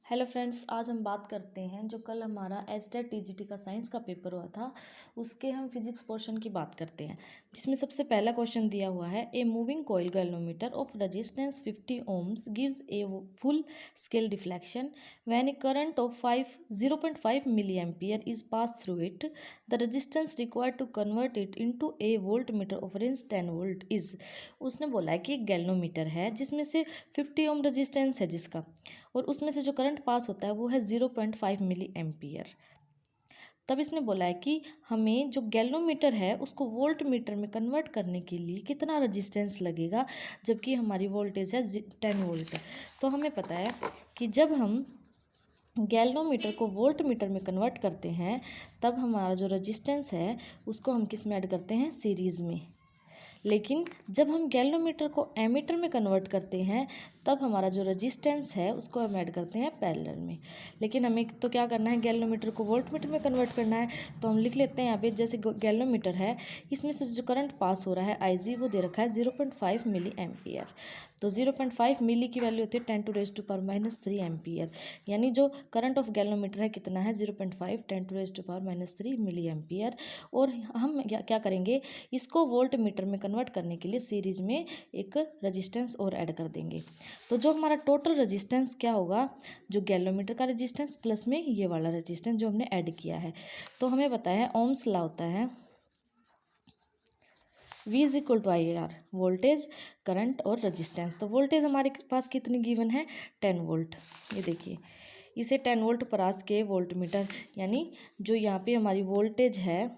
Hello friends, आज हम बात करते हैं जो कल हमारा एसटेट टीजीटी का साइंस का पेपर हुआ था उसके हम फिजिक्स पोर्शन की बात करते हैं, जिसमें सबसे पहला क्वेश्चन दिया हुआ है a moving coil galvanometer of resistance 50 ohms gives a full scale deflection when a current of 0.5 milli ampere is pass through it the resistance required to convert it into a volt meter of range 10 volt is. उसने बोला है कि एक galvanometer है जिसमें से 50 ohm resistance है जिसका, और उसमें से जो करंट पास होता है वो है 0.5 मिली एम्पियर। तब इसने बोला है कि हमें जो गैल्वेनोमीटर है उसको वोल्ट मीटर में कन्वर्ट करने के लिए कितना रेजिस्टेंस लगेगा, जबकि हमारी वोल्टेज है 10 वोल्ट। तो हमें पता है कि जब हम गैल्वेनोमीटर को वोल्ट मीटर में कन्वर्ट करते हैं तब हमारा जो रेजिस्टेंस है उसको हम किस में ऐड करते हैं, सीरीज़ में। लेकिन जब हम गैल्वेनोमीटर को एमीटर में कन्वर्ट करते हैं तब हमारा जो रेजिस्टेंस है उसको हम ऐड करते हैं पैरेलल में। लेकिन हमें तो क्या करना है, गैल्वेनोमीटर को वोल्ट मीटर में कन्वर्ट करना है। तो हम लिख लेते हैं यहाँ पे, जैसे गैल्वेनोमीटर है इसमें से जो करंट पास हो रहा है IG वो दे रखा है 0.5 मिली एम्पियर। तो 0.5 मिली की वैल्यू होती है 10⁻³ एम्पियर, यानी जो करंट ऑफ गैल्वेनोमीटर है कितना है 0.5 10⁻³ मिली एम्पियर। और हम क्या करेंगे, इसको वोल्ट मीटर में कन्वर्ट करने के लिए सीरीज में एक रेजिस्टेंस और ऐड कर देंगे। तो जो हमारा टोटल रेजिस्टेंस क्या होगा, जो गैल्वेनोमीटर का रेजिस्टेंस प्लस में ये वाला रेजिस्टेंस जो हमने ऐड किया है। तो हमें पता है ओम्स लॉ होता है V is equal to IR, voltage current और रेजिस्टेंस। तो वोल्टेज हमारे पास कितनी गिवन है, 10 वोल्ट। ये देखिए, इसे 10 वोल्ट परास के वोल्ट मीटर, यानी जो यहाँ पे हमारी वोल्टेज है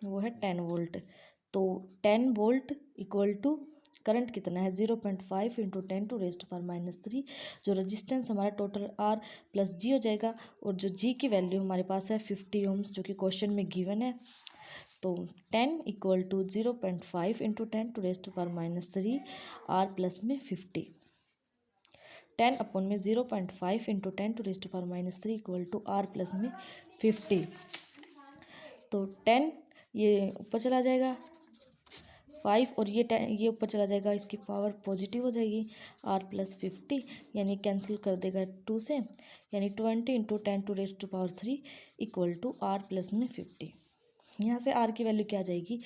वो है 10 वोल्ट। तो 10 वोल्ट इक्वल टू करंट कितना है 0.5 इंटू 10⁻³ जो रेजिस्टेंस हमारा टोटल R प्लस G हो जाएगा। और जो G की वैल्यू हमारे पास है 50 ओम्स, जो कि क्वेश्चन में गिवन है। तो 10 equal to 0.5 into 10⁻³ R plus में 50, 10 अपॉन में 0.5 into 10⁻³ equal to R plus में 50। तो 10 ये ऊपर चला जाएगा 5, और ये 10 ये ऊपर चला जाएगा, इसकी पावर पॉजिटिव हो जाएगी। R प्लस 50 यानी कैंसिल कर देगा 2 से, यानी 20 into 10⁻³ equal to R plus में 50। यहाँ से R की वैल्यू क्या आ जाएगी,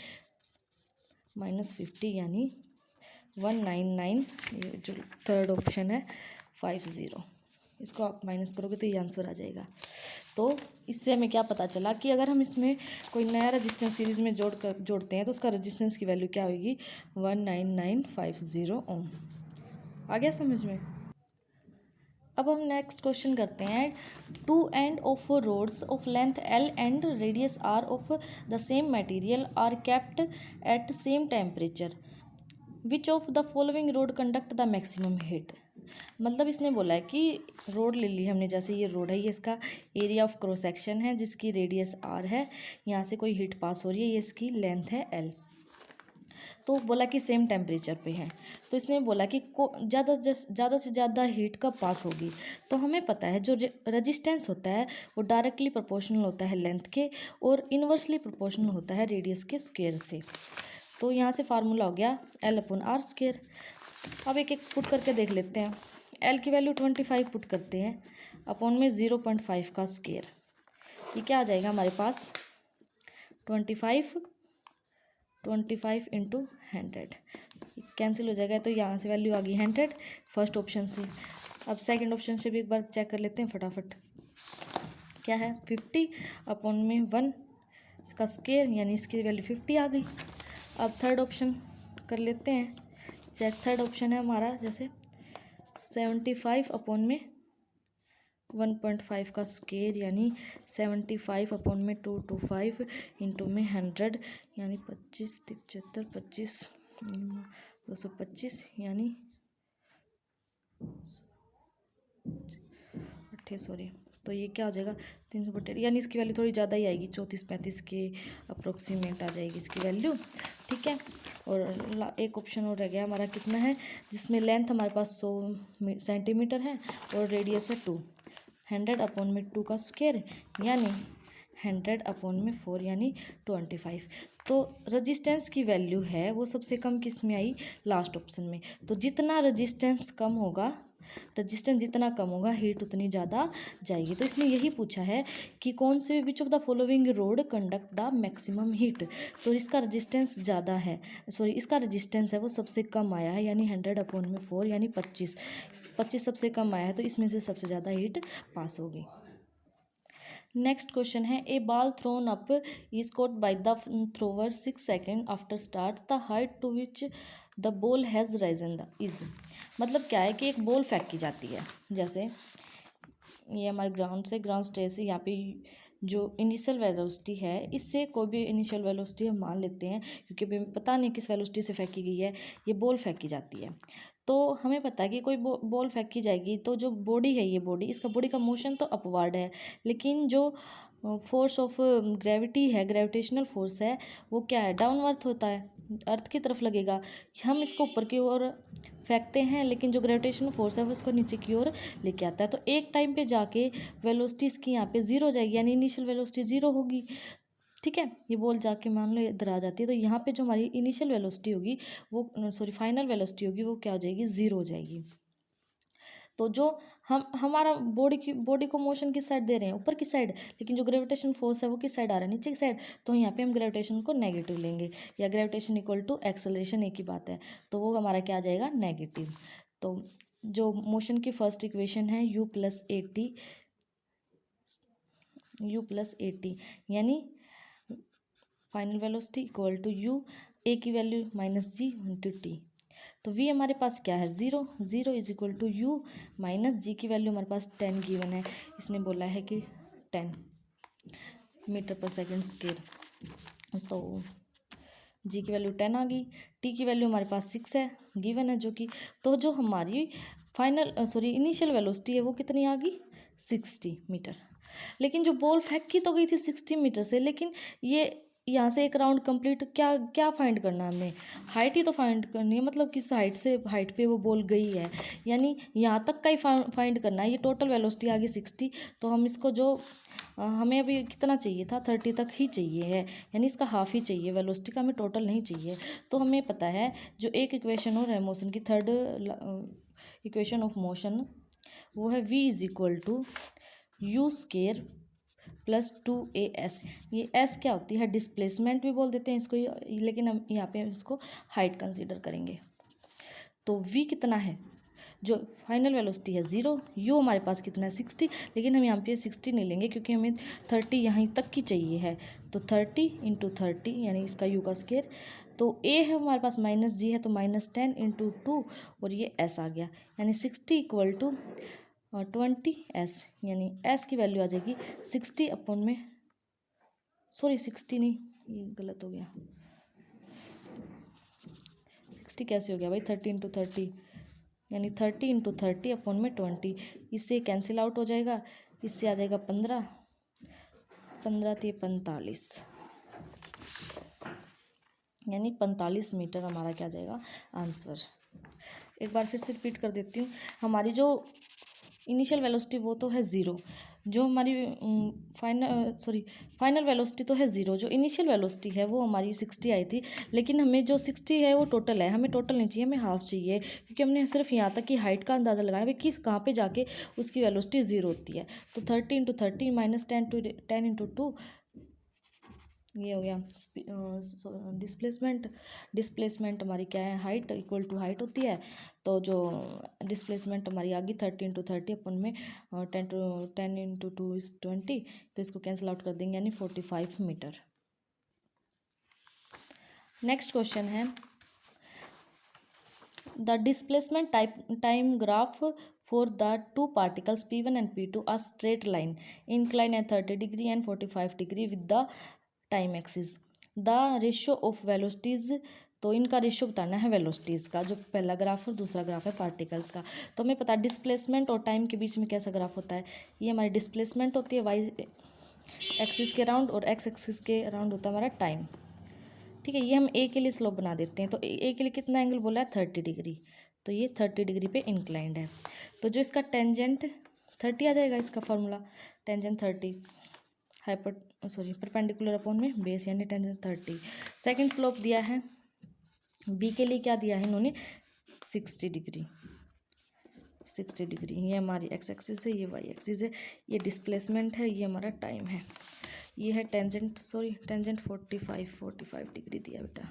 -50, यानी 199। ये जो थर्ड ऑप्शन है 50, इसको आप माइनस करोगे तो ये आंसर आ जाएगा। तो इससे हमें क्या पता चला कि अगर हम इसमें कोई नया रेजिस्टेंस सीरीज़ में जोड़ते हैं तो उसका रेजिस्टेंस की वैल्यू क्या होगी, 19950 ओम। आ गया समझ में। अब हम नेक्स्ट क्वेश्चन करते हैं, two end of rods of length L and radius R of the same material are kept at same temperature, which of the following rod conduct the maximum heat. मतलब इसने बोला है कि रोड ले ली हमने, जैसे ये रोड है, ये इसका एरिया ऑफ क्रॉस सेक्शन है जिसकी रेडियस R है, यहाँ से कोई हीट पास हो रही है, ये इसकी लेंथ है L। तो बोला कि सेम टेम्परेचर पे है, तो इसमें बोला कि ज़्यादा से ज़्यादा हीट कब पास होगी। तो हमें पता है जो रेजिस्टेंस होता है वो डायरेक्टली प्रोपोर्शनल होता है लेंथ के, और इन्वर्सली प्रोपोर्शनल होता है रेडियस के स्क्वायर से। तो यहाँ से फार्मूला हो गया L/R²। अब एक एक पुट करके देख लेते हैं। L की वैल्यू 25 पुट करते हैं, अपॉन में 0.5 का स्क्वायर, ये क्या आ जाएगा हमारे पास, 25 इंटू 100 कैंसिल हो जाएगा। तो यहाँ से वैल्यू आ गई 100 फर्स्ट ऑप्शन से। अब सेकंड ऑप्शन से भी एक बार चेक कर लेते हैं फटाफट, क्या है 50 अपॉन में 1 का स्क्वायर, यानी इसकी वैल्यू 50 आ गई। अब थर्ड ऑप्शन कर लेते हैं चेक। थर्ड ऑप्शन है हमारा जैसे 75 अपॉन में 1.5 का स्क्वायर, यानी 75 अपॉन में 225 इंटू में 100, यानी 25 75 25 225, यानी 8 सॉरी। तो ये क्या हो जाएगा 300, यानी इसकी वैल्यू थोड़ी ज़्यादा ही आएगी, 34-35 के अप्रोक्सीमेट आ जाएगी इसकी वैल्यू। ठीक है। और एक ऑप्शन और रह गया हमारा, कितना है, जिसमें लेंथ हमारे पास 100 सेंटीमीटर है और रेडियस है 2, 100 अपॉन में 2 का स्क्वायर, यानी 100 अपॉन में 4, यानी 25। तो रजिस्टेंस की वैल्यू है वो सबसे कम किस में आई, लास्ट ऑप्शन में। तो जितना रजिस्टेंस कम होगा रजिस्टेंस जितना कम होगा हीट उतनी ज़्यादा जाएगी। तो इसने यही पूछा है कि कौन से विच of the following rod conduct the maximum heat. तो इसका रजिस्टेंस ज़्यादा है, सॉरी इसका रजिस्टेंस है वो सबसे कम आया है, यानी 100/4 यानी 25 सबसे कम आया है, तो इसमें से सबसे ज़्यादा हीट पास होगी। नेक्स्ट क्वेश्चन है a ball thrown up is caught by the thrower 6 second after start the height to which the ball has risen the is. मतलब क्या है कि एक बॉल फेंकी जाती है, जैसे ये हमारे ग्राउंड स्टेज से यहाँ पे जो इनिशियल वेलोसिटी है, इससे कोई भी इनिशियल वेलोसिटी हम मान लेते हैं क्योंकि अभी हमें पता नहीं किस वेलोसिटी से फेंकी गई है, ये बॉल फेंकी जाती है। तो हमें पता है कि कोई बॉल फेंकी जाएगी तो जो बॉडी है, ये बॉडी, इसका बॉडी का मोशन तो अपवर्ड है, लेकिन जो फोर्स ऑफ ग्रेविटी है, ग्रेविटेशनल फोर्स है, वो क्या है, डाउनवर्थ होता है, अर्थ की तरफ लगेगा। हम इसको ऊपर की ओर फेंकते हैं, लेकिन जो ग्रेविटेशनल फोर्स है वो इसको नीचे की ओर लेके आता है। तो एक टाइम पे जाके वेलोसिटी इसकी यहाँ पे ज़ीरो हो जाएगी, यानी इनिशियल वेलोसिटी ज़ीरो होगी। ठीक है, ये बॉल जाके मान लो इधर आ जाती है, तो यहाँ पे जो हमारी इनिशियल वेलोसिटी होगी वो, सॉरी फाइनल वेलोसिटी होगी, वो क्या हो जाएगी, ज़ीरो हो जाएगी। तो जो हम हमारा बॉडी को मोशन किस साइड दे रहे हैं, ऊपर की साइड, लेकिन जो ग्रेविटेशन फोर्स है वो किस साइड आ रहा है, नीचे की साइड। तो यहाँ पे हम ग्रेविटेशन को नेगेटिव लेंगे, या ग्रेविटेशन इक्वल टू एक्सेलरेशन एक ही बात है, तो वो हमारा क्या आ जाएगा, नेगेटिव। तो जो मोशन की फर्स्ट इक्वेशन है u + 80 यानी final velocity equal to u, a की वैल्यू -g/t। तो v हमारे पास क्या है, 0 is equal to u -g की वैल्यू हमारे पास 10 गिवन है। इसने बोला है कि 10 मीटर/सेकंड स्क्वायर। तो g की वैल्यू 10 आ गई, t की वैल्यू हमारे पास 6 है गिवन है जो कि, तो जो हमारी इनिशियल वेलोसिटी है वो कितनी आ गई, 60 मीटर। लेकिन जो बॉल फेंकी तो गई थी 60 मीटर से, लेकिन ये यहाँ से एक राउंड कंप्लीट क्या क्या फाइंड करना है हमें, हाइट ही तो फाइंड करनी है, मतलब किस हाइट से हाइट पे वो बॉल गई है, यानी यहाँ तक का ही फाइंड करना है। ये टोटल वेलोसिटी आ गई 60, तो हम इसको जो हमें अभी कितना चाहिए था, 30 तक ही चाहिए है, यानी इसका हाफ ही चाहिए, वेलोसिटी का हमें टोटल नहीं चाहिए। तो हमें पता है जो एक इक्वेशन और है मोशन की, थर्ड इक्वेशन ऑफ मोशन, वो है v is equal to u² + 2as। ये s क्या होती है, डिस्प्लेसमेंट भी बोल देते हैं इसको, लेकिन हम यहाँ पे इसको हाइट कंसीडर करेंगे। तो v कितना है, जो फाइनल वेलोसिटी है 0, u हमारे पास कितना है 60, लेकिन हम यहाँ पे 60 नहीं लेंगे क्योंकि हमें 30 यहीं तक की चाहिए है। तो 30 × 30 यानी इसका u का स्क्वायर। तो a है हमारे पास -g है, तो -10 × 2 और ये s आ गया, यानी 60 = 20s, यानी s की वैल्यू आ जाएगी 60 में, सॉरी 60 नहीं, ये गलत हो गया, 60 कैसे हो गया भाई, 30 × 30 यानी 30 × 30 में 20, इससे कैंसिल आउट हो जाएगा, इससे आ जाएगा 15 × 45, यानी 45 मीटर हमारा क्या आ जाएगा आंसर। एक बार फिर से रिपीट कर देती हूँ, हमारी जो इनिशियल वेलोसिटी वो तो है 0, जो हमारी फाइनल वेलोसिटी तो है 0, जो इनिशियल वेलोसिटी है वो हमारी 60 आई थी, लेकिन हमें जो 60 है वो टोटल है, हमें टोटल नहीं चाहिए, हमें हाफ चाहिए, क्योंकि हमने सिर्फ यहाँ तक की हाइट का अंदाज़ा लगाया है कि कहाँ पे जाके उसकी वेलोसिटी 0 होती है। तो 30 × 30 -10 × 2, ये हो गया डिस्प्लेसमेंट हमारी क्या है, हाइट इक्वल टू हाइट होती है। तो जो डिस्प्लेसमेंट हमारी आ गई 30 × 30 में 10 × 2 = 20, तो इसको कैंसिल आउट कर देंगे, यानी 45 मीटर। नेक्स्ट क्वेश्चन है the displacement time graph for the two particles P1 and P2 are straight line incline at 30 degree and 45 degree with the time axis. The ratio of velocities, तो इनका ratio बताना है velocities का, जो पहला graph और दूसरा ग्राफ है पार्टिकल्स का। तो हमें पता है डिस्प्लेसमेंट और टाइम के बीच में कैसा ग्राफ होता है, ये हमारी डिस्प्लेसमेंट होती है वाई एक्सिस के राउंड, और एक्स एक्सिस के राउंड होता है हमारा टाइम। ठीक है, ये हम ए के लिए स्लोप बना देते हैं। तो ए के लिए कितना एंगल बोला है, 30 डिग्री, तो ये 30 डिग्री पे इंक्लाइंड है। तो जो इसका टेंजेंट 30 आ जाएगा, इसका फॉर्मूला टेंजेंट 30 परपेंडिकुलर अपॉन में बेस, यानी टेंजेंट 30। सेकंड स्लोप दिया है बी के लिए, क्या दिया है इन्होंने, 60 60 डिग्री। ये हमारी एक्स एक्सिस है, ये वाई एक्सिस है, ये डिस्प्लेसमेंट है, ये हमारा टाइम है। ये है टेंजेंट 45 डिग्री दिया बेटा,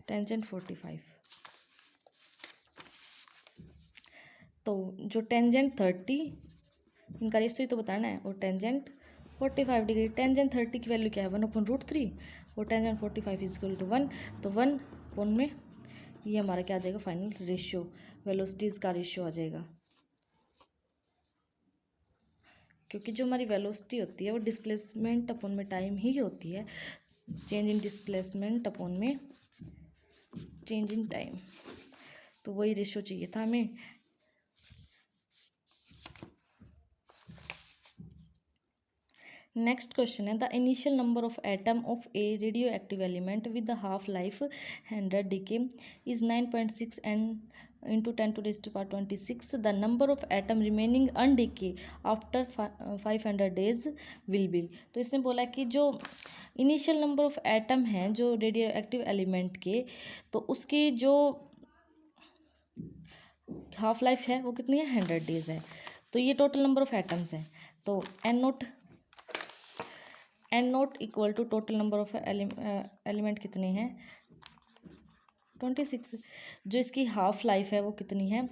टेंजेंट 45। तो जो टेंजेंट 30, इनका रेशियो ही तो बताना है, और टेंजेंट 45 डिग्री। टेंजेंट 30 की वैल्यू क्या है, 1/√3, और टेंजेंट 45 इक्वल टू 1। तो 1 अपॉन में ये हमारा क्या आ जाएगा, फाइनल रेशियो, वेलोसिटीज़ का रेशियो आ जाएगा। क्योंकि जो हमारी वेलोसिटी होती है वो डिस्प्लेसमेंट अपॉन में टाइम ही होती है, चेंज इन डिस्प्लेसमेंट अपॉन में चेंज इन टाइम। तो वही रेशियो चाहिए था हमें। नेक्स्ट क्वेश्चन है, the initial number of atom of a radioactive element with the half life 100 decay is 9.6 and into 10⁻26. The number of atom remaining undecay after 500 days will be। तो इसने बोला कि जो initial number of atom हैं जो radio active element के, तो उसकी जो हाफ लाइफ है वो कितनी है, 100 डेज है। तो ये टोटल नंबर ऑफ एटम्स है। तो N naught equal to total number of element कितने हैं, 26। जो इसकी हाफ लाइफ है वो कितनी है,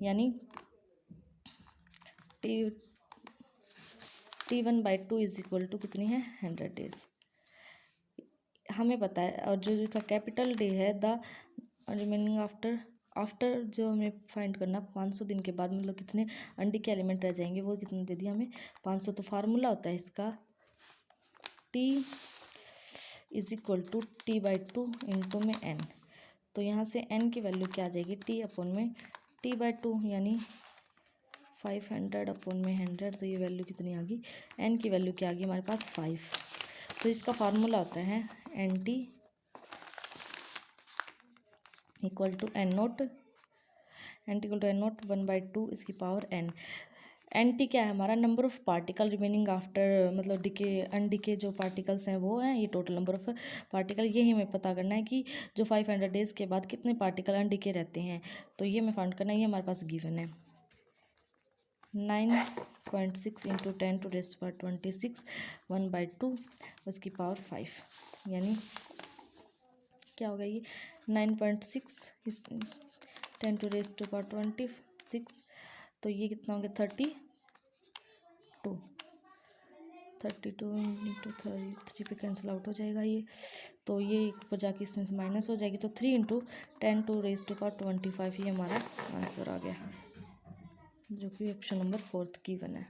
यानी T1/2 इज इक्वल टू कितनी है, 100 डेज हमें पता है। और जो इसका कैपिटल डे है, द रिमेनिंग आफ्टर जो हमें फाइंड करना 500 दिन के बाद, मतलब कितने अंडे के एलिमेंट रह जाएंगे, वो कितने दे दिया हमें, 500। तो फार्मूला होता है इसका T is equal to T/2 into में N। तो यहाँ से n की वैल्यू क्या आ जाएगी, T अपॉन में T/2 यानी 500 अपॉन में 100। तो ये वैल्यू कितनी आ गई, n की वैल्यू क्या आ गई हमारे पास 5। तो इसका फार्मूला होता है NT equal to N naught, NT equal to N naught 1/2 इसकी पावर n। NT क्या है हमारा, number of particle remaining after, मतलब डिके अनडिके जो पार्टिकल्स हैं वो हैं, ये टोटल नंबर ऑफ पार्टिकल। यही हमें पता करना है कि जो 500 डेज़ के बाद कितने पार्टिकल अनडिके रहते हैं। तो ये हमें फाइंड करना है, ये हमारे पास गिवन है 9.6 इंटू 10⁻26 1/2 उसकी पावर 5, यानी क्या होगा ये 9.6 10⁻26। तो ये कितना हो गया 32 इंटू 3 पे कैंसिल आउट हो जाएगा ये। तो ये ऊपर जाके इसमें से माइनस हो जाएगी। तो 3 इंटू 10⁻25 ये हमारा आंसर आ गया, जो कि ऑप्शन नंबर 4 गिवन है।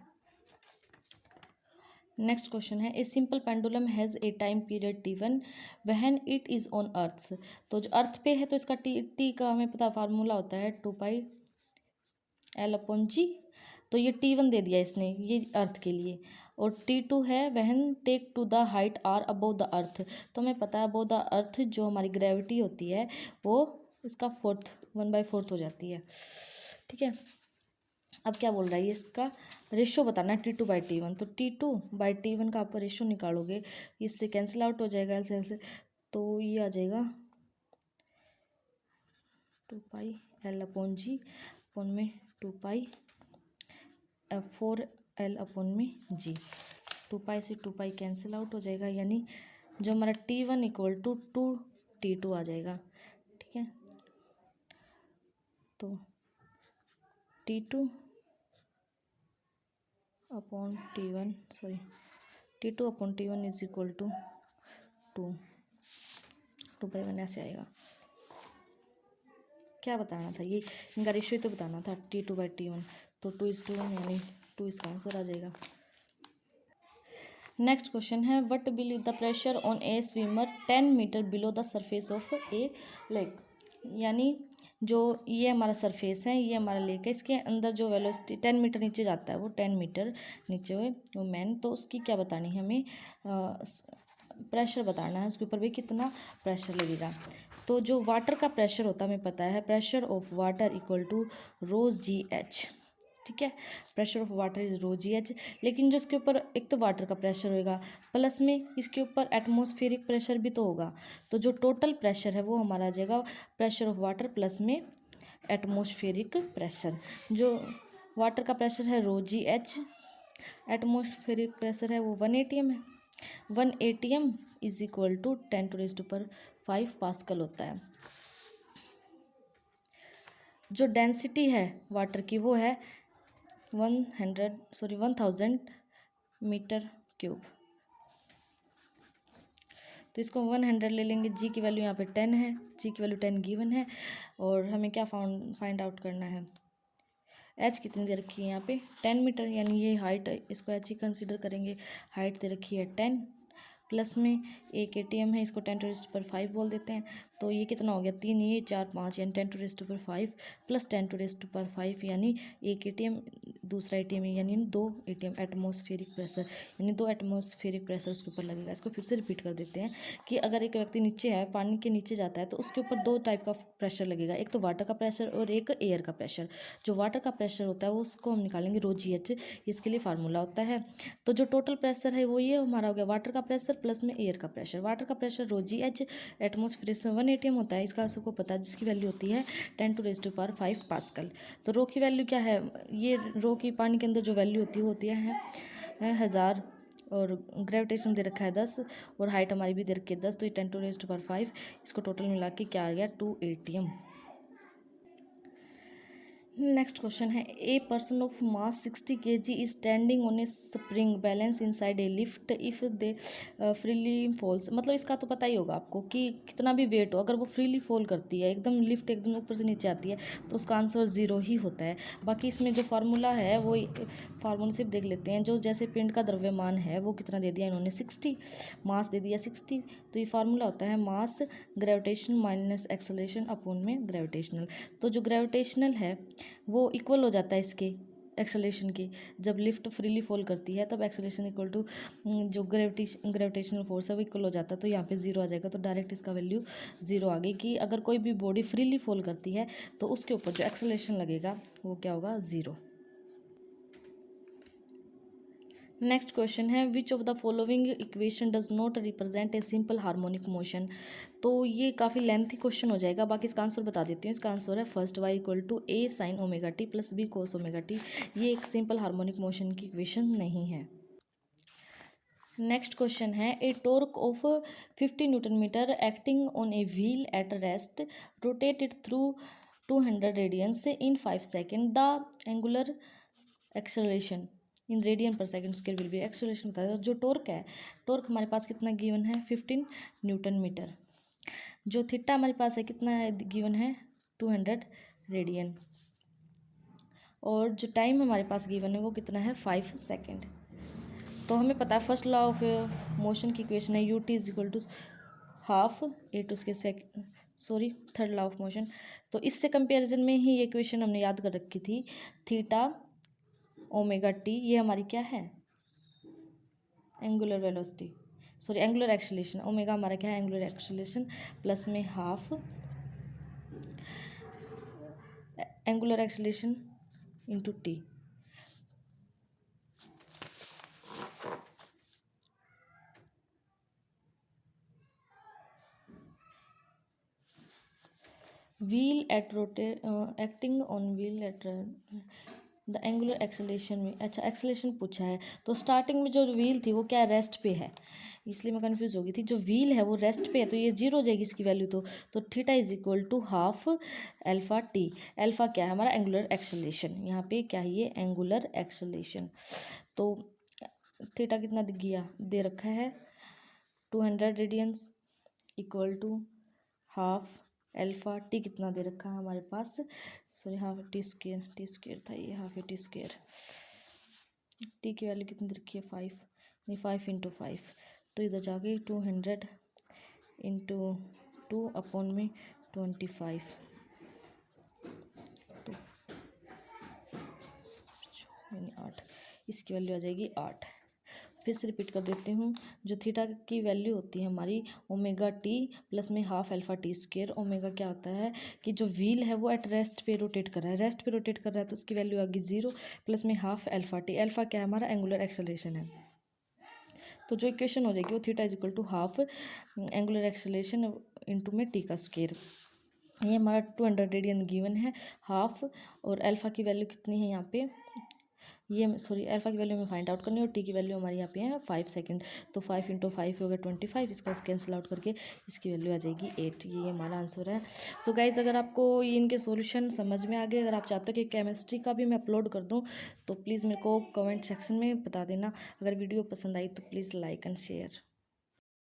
नेक्स्ट क्वेश्चन है, a simple pendulum has a time period T1 when it is on earth. तो जो अर्थ पे है तो इसका टी का हमें पता फार्मूला होता है 2πL/G। तो ये T1 दे दिया इसने, ये अर्थ के लिए। और T2 है when take to the height R above the earth. तो हमें पता है अबव द अर्थ जो हमारी ग्रेविटी होती है वो इसका 1/4 हो जाती है, ठीक है। अब क्या बोल रहा है, ये इसका रेशो बताना है T2/T1। तो T2/T1 का आप रेशो निकालोगे, इससे कैंसिल आउट हो जाएगा एल से। तो ये आ जाएगा 2πL/G अपॉन में 2π4L/G। 2π से 2π कैंसिल आउट हो जाएगा, यानी जो हमारा T1 इक्वल टू 2T2 आ जाएगा, ठीक है। तो T2 upon T1 is equal to 2/1 ऐसे आएगा। क्या बताना था, ये इनका रेशियो तो बताना था T2/T1। तो 2:1 यानी 2 इसका आंसर आ जाएगा। नेक्स्ट क्वेश्चन है, what will the pressure on a swimmer 10 meter below the surface of a lake. यानी जो ये हमारा सरफेस है, ये हमारा लेक है, इसके अंदर जो वेलोसिटी 10 मीटर नीचे जाता है, वो 10 मीटर नीचे हुए वो मैन। तो उसकी क्या बतानी है हमें, प्रेशर बताना है, उसके ऊपर भी कितना प्रेशर लगेगा। तो जो वाटर का प्रेशर होता है हमें पता है, pressure of water equal to ρGH, ठीक है। Pressure of water is ρGH। लेकिन जो इसके ऊपर एक तो वाटर का प्रेशर होगा, प्लस में इसके ऊपर एटमॉस्फेरिक प्रेशर भी तो होगा। तो जो टोटल प्रेशर है वो हमारा आ जाएगा प्रेशर ऑफ वाटर प्लस में एटमॉस्फेरिक प्रेशर। जो वाटर का प्रेशर है rho G H, atmospheric pressure है वो 1 atm है। 1 atm is equal to 10⁵ pascal होता है। जो डेंसिटी है वाटर की वो है 1000 मीटर क्यूब। तो इसको 100 ले लेंगे। जी की वैल्यू यहाँ पे 10 है, जी की वैल्यू 10 गिवन है, और हमें क्या फाइंड आउट करना है, एच कितनी दे रखी है यहाँ पे 10 मीटर, यानी ये हाइट, इसको एच ही कंसिडर करेंगे। हाइट दे रखी है 10, प्लस में 1 atm है, इसको 10⁵ बोल देते हैं। तो ये कितना हो गया 3, ये 4 5, यानी 10⁵ प्लस 10⁵ यानी 1 atm, दूसरा atm यानी 2 atm एटमॉस्फेरिक प्रेशर, यानी 2 एटमॉस्फेरिक प्रेशर उसके ऊपर लगेगा। इसको फिर से रिपीट कर देते हैं कि अगर एक व्यक्ति नीचे है, पानी के नीचे जाता है, तो उसके ऊपर 2 टाइप का प्रेशर लगेगा, एक तो वाटर का प्रेशर और एक एयर का प्रेशर। जो वाटर का प्रेशर होता है वो उसको हम निकालेंगे रो जी एच, इसके लिए फार्मूला होता है। तो जो टोटल प्रेशर है वो ये हमारा हो गया वाटर का प्रेशर प्लस में एयर का प्रेशर। वाटर का प्रेशर रो जी एच, एटमॉस्फेयर 1 atm होता है, इसका सबको पता है, जिसकी वैल्यू होती है 10⁵ पास्कल। तो रो की वैल्यू क्या है, ये रो की पानी के अंदर जो वैल्यू होती है वो होती है 1000, और ग्रेविटेशन दे रखा है 10, और हाइट हमारी भी दे रखी है 10, तो ये 10⁵, इसको टोटल मिला के क्या आ गया 2 atm। नेक्स्ट क्वेश्चन है, a person of mass 60 kg is standing on a spring balance inside a lift if they freely falls. मतलब इसका तो पता ही होगा आपको कि कितना भी वेट हो, अगर वो फ्रीली फॉल करती है, एकदम लिफ्ट एकदम ऊपर से नीचे आती है, तो उसका आंसर 0 ही होता है। बाकी इसमें जो फार्मूला है वो फार्मूला सिर्फ देख लेते हैं। जो जैसे पिंड का द्रव्यमान है वो कितना दे दिया इन्होंने 60, मास दे दिया 60, तो ये फार्मूला होता है मास ग्रेविटेशन माइनस एक्सेलरेशन अपॉन में ग्रेविटेशनल। तो जो ग्रेविटेशनल है वो इक्वल हो जाता है इसके एक्सेलरेशन के। जब लिफ्ट फ्रीली फॉल करती है तब एक्सेलरेशन इक्वल टू जो ग्रेविटेशनल फोर्स है वो इक्वल हो जाता है, तो यहाँ पे 0 आ जाएगा। तो डायरेक्ट इसका वैल्यू 0 आ गई कि अगर कोई भी बॉडी फ्रीली फॉल करती है तो उसके ऊपर जो एक्सेलरेशन लगेगा वो क्या होगा 0। नेक्स्ट क्वेश्चन है, विच of the following equation does not represent a simple harmonic motion. तो ये काफ़ी लेंथी क्वेश्चन हो जाएगा, बाकी इसका आंसर बता देती हूँ। इसका आंसर है first y equal to a sine omega t plus b cos omega t. ये एक सिंपल हार्मोनिक मोशन की इक्वेशन नहीं है। नेक्स्ट क्वेश्चन है, a torque of 50 newton metre acting on a wheel at rest rotated through 200 radians in 5 second, the angular acceleration in radian per second square will be. Acceleration बताया, जो torque है, torque हमारे पास कितना given है 15 Newton metre. जो theta हमारे पास है कितना है गिवन है 200 रेडियन, और जो टाइम हमारे पास गिवन है वो कितना है 5 सेकेंड। तो हमें पता है फर्स्ट लॉ ऑफ मोशन की इक्वेशन है u t is equal to half a two उसके थर्ड लॉ ऑफ मोशन। तो इससे कंपेरिजन में ही ये इक्वेशन हमने याद कर रखी थी, थीटा ओमेगा टी, ये हमारी क्या है angular velocity, angular acceleration. Omega हमारा क्या है एंगुलर एक्सेलरेशन, प्लस में half angular acceleration into t. Wheel at acting on wheel at the angular acceleration में, अच्छा एक्सेलरेशन पूछा है, तो स्टार्टिंग में जो व्हील थी वो क्या रेस्ट पे है, इसलिए मैं कंफ्यूज हो गई थी। जो व्हील है वो रेस्ट पे है, तो ये 0 हो जाएगी इसकी वैल्यू। तो theta is equal to half alpha t. Alpha क्या है हमारा एंगुलर एक्सेलरेशन, यहाँ पे क्या है ये एंगुलर एक्सेलरेशन। तो थीटा कितना दिख गया दे रखा है 200 radians equal to half alpha t कितना दे रखा है हमारे पास, हाफ टी स्क्वेयर था ये, हाफ टी स्क्वेयर। टी की वैल्यू कितनी दे रखी है 5, नहीं 5 इंटू 5, तो इधर जाके 200 इंटू 2 अपॉन में 25, तो यानी 8, इसकी वैल्यू आ जाएगी 8। फिर से रिपीट कर देती हूँ, जो थीटा की वैल्यू होती है हमारी ओमेगा टी प्लस में half alpha T square. Omega क्या होता है कि जो व्हील है वो एट रेस्ट पे रोटेट कर रहा है, रेस्ट पे रोटेट कर रहा है, तो उसकी वैल्यू आ गई 0 प्लस में हाफ अल्फा टी। अल्फा क्या है हमारा एंगुलर एक्सेलरेशन है। तो जो इक्वेशन हो जाएगी वो theta is equal to half angular acceleration into में टी का स्क्वेयर। ये हमारा 200 रेडियन गिवन है हाफ, और अल्फ़ा की वैल्यू कितनी है यहाँ पे, ये सॉरी अल्फ़ा की वैल्यू हमें फाइंड आउट करनी है और टी की वैल्यू हमारी यहाँ पे है 5 सेकंड। तो 5 × 5 हो गया 25, इसको कैंसिल आउट करके इसकी वैल्यू आ जाएगी 8। ये हमारा आंसर है। सो गाइज, अगर आपको ये इनके सॉल्यूशन समझ में आ गए, अगर आप चाहते हो कि केमिस्ट्री का भी मैं अपलोड कर दूँ तो प्लीज़ मेरे को कमेंट सेक्शन में बता देना। अगर वीडियो पसंद आई तो प्लीज़ लाइक एंड शेयर।